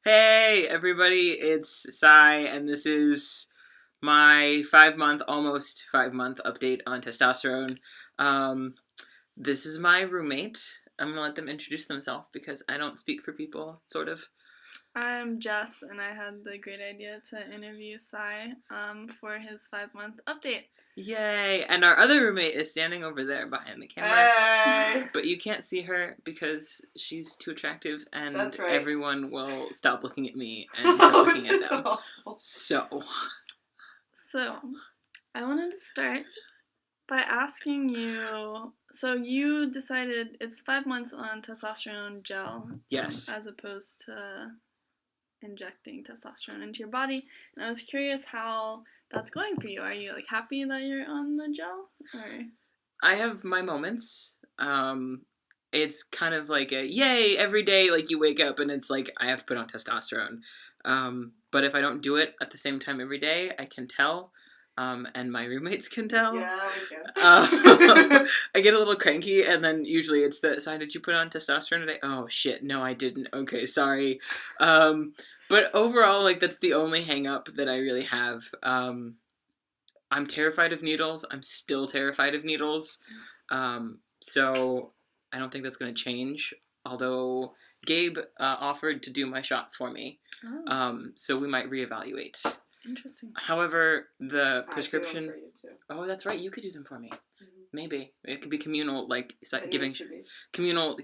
Hey, everybody, it's Sai, and this is my 5 month, almost 5 month update on testosterone. Um, this is my roommate. I'm gonna let them introduce themselves because I don't speak for people, sort of. I'm Jess, and I had the great idea to interview Sai for his 5 month update. Yay! And our other roommate is standing over there behind the camera. Hey! But you can't see her because she's too attractive, and That's right. everyone will stop looking at me and start looking at them. So, I wanted to start by asking you. So you decided it's 5 months on testosterone gel, yes. as opposed to injecting testosterone into your body, and I was curious how that's going for you. Are you happy that you're on the gel, or? I have my moments. It's kind of like a yay every day. Like you wake up and it's like I have to put on testosterone. But if I don't do it at the same time every day, I can tell, and my roommates can tell. Yeah, we can. I get a little cranky, and then usually it's the sign. Did you put on testosterone today? Oh shit, no, I didn't. Okay, sorry. But overall, that's the only hang up that I really have. I'm terrified of needles. I'm still terrified of needles. So I don't think that's going to change. Although Gabe offered to do my shots for me. Oh. So we might reevaluate. Interesting. However, the prescription... I do them for you too. Oh, that's right. You could do them for me. Mm-hmm. Maybe. It could be communal,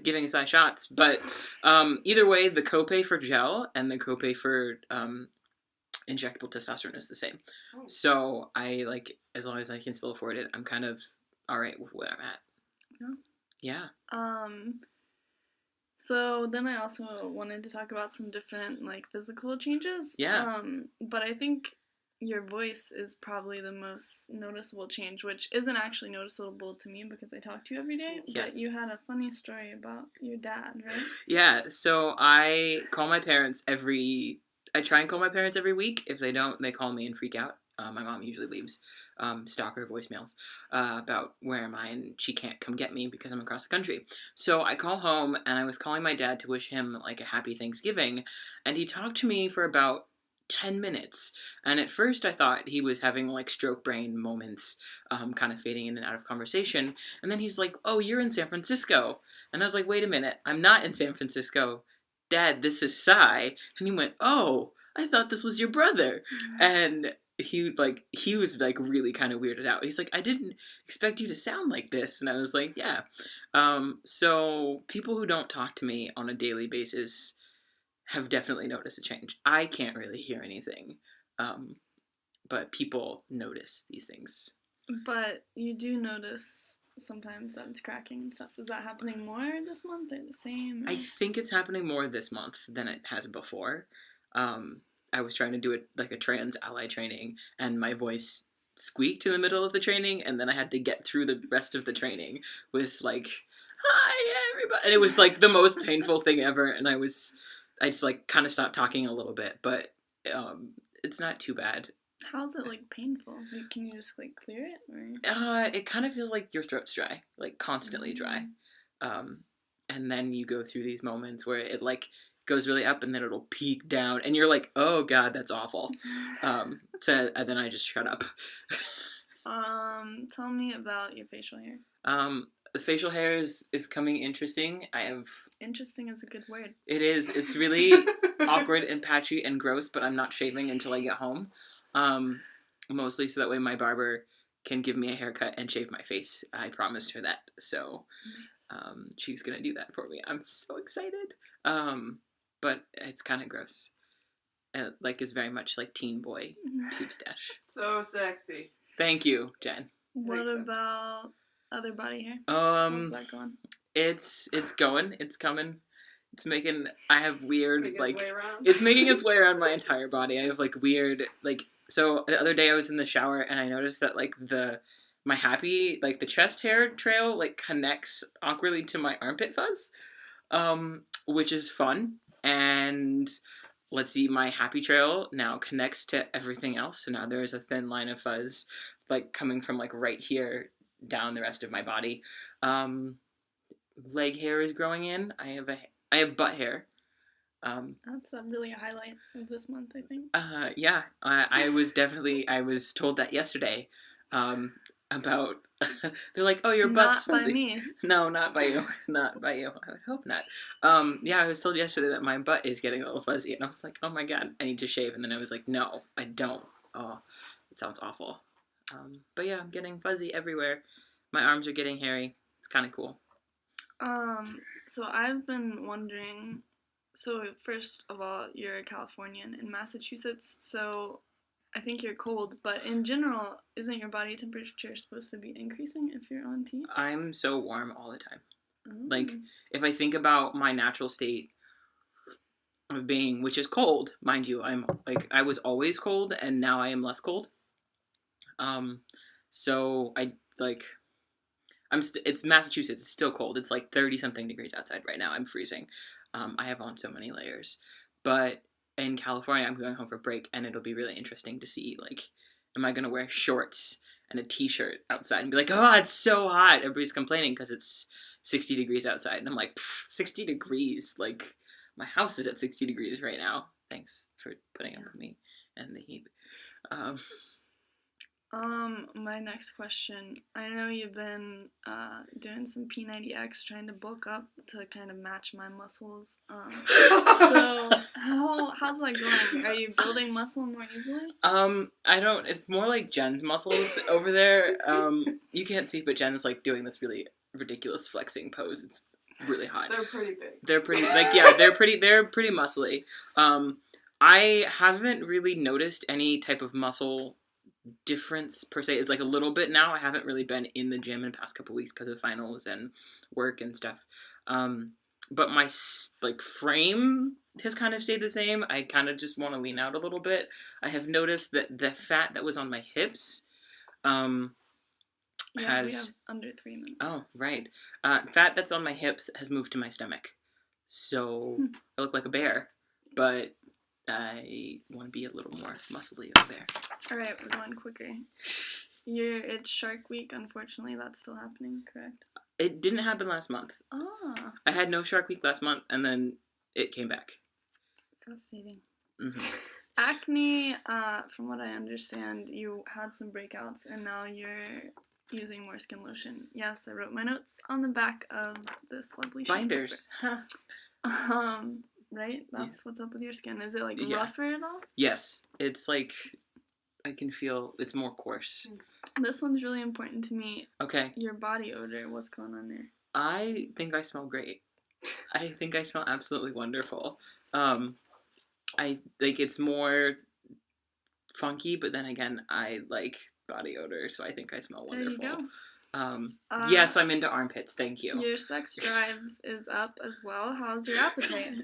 giving aside shots. But either way, the copay for gel and the copay for... injectable testosterone is the same. Oh. So I as long as I can still afford it, I'm kind of alright with where I'm at. Yeah. So then I also wanted to talk about some different physical changes. Yeah. But I think your voice is probably the most noticeable change, which isn't actually noticeable to me because I talk to you every day. Yes. But you had a funny story about your dad, right? Yeah. So I call my parents I try and call my parents every week. If they don't, they call me and freak out. My mom usually leaves stalker voicemails about where am I, and she can't come get me because I'm across the country. So I call home, and I was calling my dad to wish him a happy Thanksgiving, and he talked to me for about 10 minutes. And at first I thought he was having stroke brain moments, kind of fading in and out of conversation. And then he's like, "Oh, you're in San Francisco." And I was like, "Wait a minute, I'm not in San Francisco. Dad, this is Sai." And he went, "Oh, I thought this was your brother." And he was really kind of weirded out. He's like, "I didn't expect you to sound like this." And I was like, "Yeah." So people who don't talk to me on a daily basis have definitely noticed a change. I can't really hear anything, but people notice these things. But you do notice sometimes that it's cracking and stuff. Is that happening more this month or the same? I think it's happening more this month than it has before. I was trying to do a trans ally training, and my voice squeaked in the middle of the training, and then I had to get through the rest of the training with "Hi everybody," and it was the most painful thing ever. And I just kind of stopped talking a little bit, but it's not too bad. How's it painful? Can you just clear it? Or? It kind of feels like your throat's dry, constantly dry. And then you go through these moments where it goes really up and then it'll peak down, and you're like, "Oh God, that's awful." And then I just shut up. Tell me about your facial hair. The facial hair is coming interesting. Interesting is a good word. It is. It's really awkward and patchy and gross, but I'm not shaving until I get home. Mostly so that way my barber can give me a haircut and shave my face. I promised her that, so she's gonna do that for me. I'm so excited. But it's kind of gross. It's very much teen boy tube stash. So sexy. Thank you, Jen. What about other body hair? How's that going? It's going. It's coming. It's making. I have weird it's making its way around my entire body. I have weird So the other day I was in the shower and I noticed that my happy the chest hair trail connects awkwardly to my armpit fuzz, which is fun. And let's see, my happy trail now connects to everything else. So now there is a thin line of fuzz coming from right here down the rest of my body. Leg hair is growing in. I have butt hair. That's really a highlight of this month, I think. Yeah, I was told that yesterday, about, they're like, oh, your butt's Not by fuzzy. me. No, not by you. Not by you. I would hope not. Yeah, I was told yesterday that my butt is getting a little fuzzy, and I was like, oh my god, I need to shave. And then I was like, no, I don't. Oh, it sounds awful. But yeah, I'm getting fuzzy everywhere. My arms are getting hairy. It's kind of cool. So I've been wondering, so first of all, you're a Californian in Massachusetts, so I think you're cold, but in general, isn't your body temperature supposed to be increasing if you're on tea? I'm so warm all the time. Oh. Like, if I think about my natural state of being, which is cold, mind you, I was always cold, and now I am less cold. So I, like, it's Massachusetts, it's still cold. It's like 30 something degrees outside right now. I'm freezing. I have on so many layers. But in California, I'm going home for break, and it'll be really interesting to see, like, am I going to wear shorts and a t-shirt outside and be like, oh, it's so hot. Everybody's complaining because it's 60 degrees outside. And I'm like, 60 degrees? Like, my house is at 60 degrees right now. Thanks for putting up with me and the heat. My next question. I know you've been doing some P90X, trying to bulk up to kind of match my muscles. So how's that going? Are you building muscle more easily? I don't. It's more like Jen's muscles over there. You can't see, but Jen's like doing this really ridiculous flexing pose. It's really hot. They're pretty big. They're pretty, like, yeah, they're pretty muscly. I haven't really noticed any type of muscle difference per se. It's like a little bit now. I haven't really been in the gym in the past couple weeks because of finals and work and stuff. But my like frame has kind of stayed the same. I kind of just want to lean out a little bit. I have noticed that the fat that was on my hips, We have under 3 minutes. Oh, right. Fat that's on my hips has moved to my stomach. So I look like a bear, but I want to be a little more muscly of a bear. Alright, we're going quicker. It's Shark Week, unfortunately, that's still happening, correct? It didn't happen last month. Ah. I had no Shark Week last month, and then it came back. Fascinating. Mm-hmm. Acne, from what I understand, you had some breakouts, and now you're using more skin lotion. Yes, I wrote my notes on the back of this lovely sheet Binders. Huh. Right? That's what's up with your skin. Is it, like, rougher at all? Yes. It's, like, I can feel it's more coarse. This one's really important to me. Okay. Your body odor. What's going on there? I think I smell great. I think I smell absolutely wonderful. It's more funky, but then again, I like body odor, so I think I smell wonderful. There you go. Yes, I'm into armpits. Thank you. Your sex drive is up as well. How's your appetite?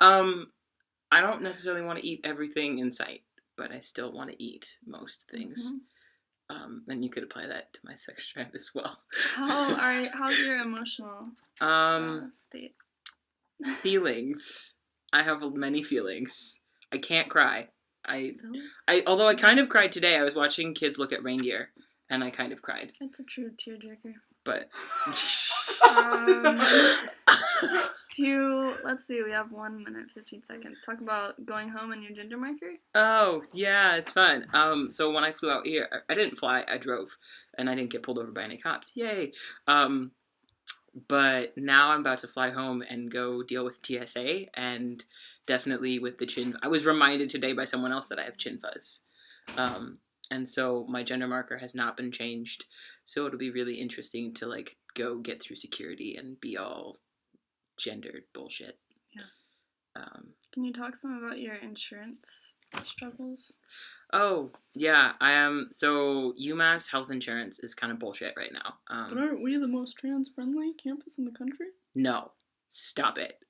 I don't necessarily want to eat everything in sight, but I still want to eat most things. Mm-hmm. And you could apply that to my sex drive as well. How's your emotional state? Feelings. I have many feelings. I can't cry. Although I kind of cried today. I was watching kids look at reindeer, and I kind of cried. It's a true tearjerker. But let's see, we have 1 minute, 15 seconds. Talk about going home and your gender marker. Oh, yeah, it's fun. So when I flew out here, I didn't fly, I drove, and I didn't get pulled over by any cops. Yay. But now I'm about to fly home and go deal with TSA, and definitely with the chin. I was reminded today by someone else that I have chin fuzz. And so my gender marker has not been changed. So it'll be really interesting to, like, go get through security and be all gendered bullshit. Yeah. Can you talk some about your insurance struggles? Oh, yeah. So UMass health insurance is kind of bullshit right now. But aren't we the most trans-friendly campus in the country? No. Stop it.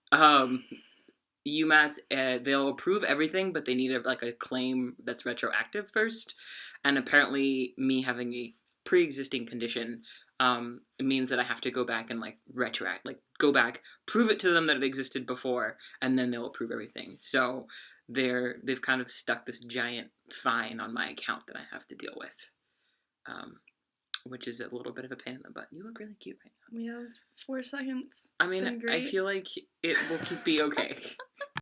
UMass, they'll approve everything, but they need a claim that's retroactive first. And apparently me having a pre-existing condition, it means that I have to go back and go back, prove it to them that it existed before, and then they'll approve everything. So they've kind of stuck this giant fine on my account that I have to deal with. which is a little bit of a pain in the butt. You look really cute right now. We have 4 seconds. I It's mean, been I great. feel like it will be okay.